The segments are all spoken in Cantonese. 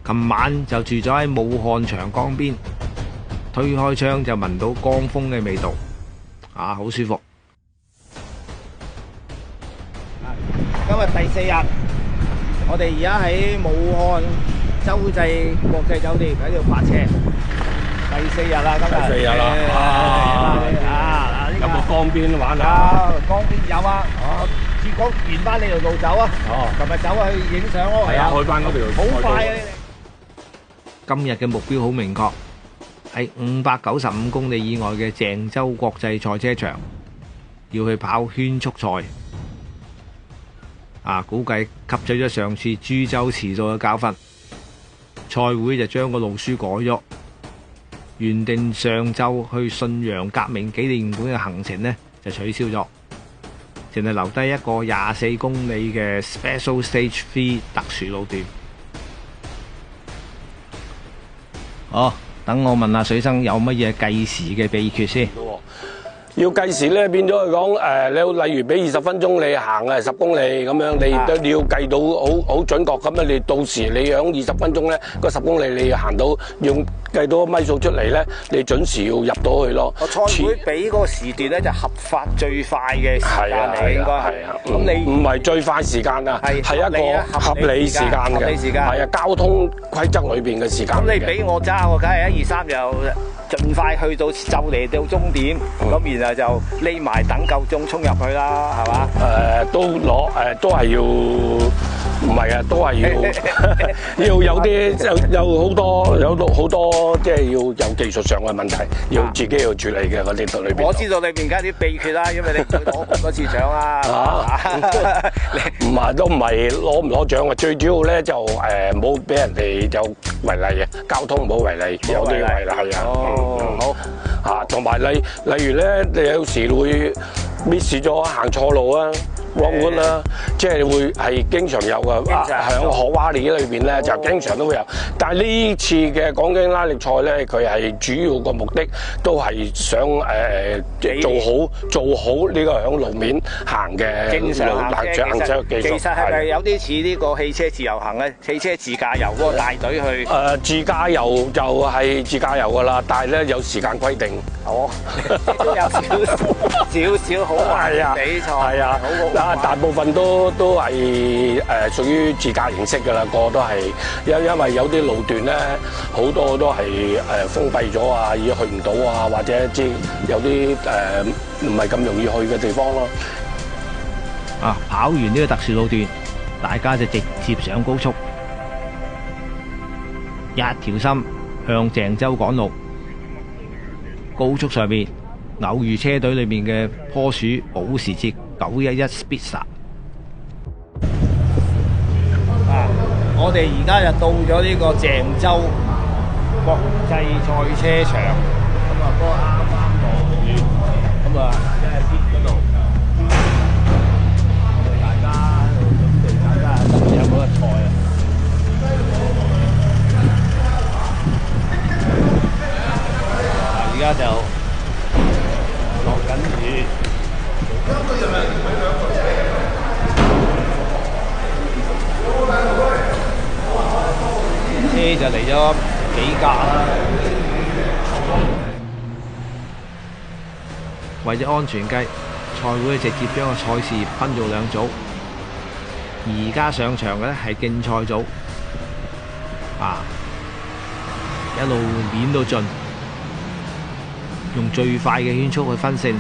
琴晚就住咗喺武漢長江邊，推開窗就聞到江風嘅味道，好舒服。今日第4日，我哋而家喺武漢洲際國際酒店喺度泊車。第4日啦，今日。第4日啦，有冇江邊玩下？江邊有啊。結果沿翻你條路走啊。琴日走去影相咯。係啊，去翻嗰條。好快啊！今日嘅目標好明確，喺595公里以外嘅鄭州國際賽車場，要去跑圈速賽。估計吸取咗上次株洲遲到嘅教訓，賽會就將個路書改咗，原定上晝去信陽革命紀念館嘅行程呢就取消咗，淨係留低一個24公里嘅 Special Stage 3特殊路段。等我問下水生有乜嘢計時嘅秘訣先。要計時咧，變咗嚟講，你例如俾20分鐘你行10公里咁樣，你要計到好準確咁樣，你到時你響20分鐘咧，個10公里你要行到用計到米數出嚟咧，你準時要入到去咯。賽會俾嗰個時段咧就合法最快嘅時間嚟，應該係。咁你唔係最快時間啊，係一個合理時間嘅。合理時間係啊，交通規則裏邊嘅時間。咁你俾我揸，我梗係1、2、3就盡快去到就嚟到終點，咁然後就匿埋等夠鐘衝入去啦，係嘛？都係要，唔係啊，都係要要有啲有好多即係要有技術上嘅問題，要自己要處理嘅嗰啲裏邊。我知道裏邊梗係啲秘訣啦，因為你攞咁多次獎啊。唔係都唔係攞唔攞獎啊，最主要咧就冇俾人哋就違例啊，交通冇違例，有啲違例啊。好。同埋例如咧，你有時會 miss 咗行錯路啊。Wrong 啦，即係會係經常有嘅，響荷瓦里裏邊咧就經常都會有。但係呢次嘅港京拉力賽咧，佢係主要個目的都係想做好呢個響路面行嘅正常行車技術。其實係咪有啲似呢個汽車自由行咧？汽車自駕遊嗰個帶隊去？自駕遊就係自駕遊㗎啦，但係咧有時間規定。都有少好玩嘅比賽。係啊，大部分都係屬於自駕形式㗎啦，個都係因為有啲路段咧，好多都係封閉咗啊，已經去唔到啊，或者即有啲唔係咁容易去嘅地方咯。跑完呢個特殊路段，大家就直接上高速，一條心向鄭州趕路。高速上面偶遇車隊裏面嘅坡鼠保時捷911 Spitzer。我哋而家就到咗呢個鄭州國際賽車場，咁不過啱落雨，咁一係跌嗰度，我哋大家喺度準備緊啦，今日有嗰個賽啊！而家就落緊雨。車就嚟咗幾架啦。為咗安全計，賽會直接將個賽事分做兩組。而家上場嘅咧係競賽組，一路練到盡，用最快嘅圈速去分勝負。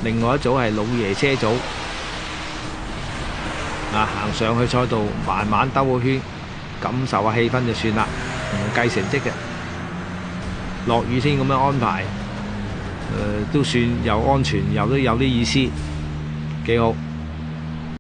另外一組係老爺車組，行上去賽道慢慢兜個圈，感受下氣氛就算啦，唔計成績嘅。落雨天咁樣安排，都算又安全又都有啲意思，幾好。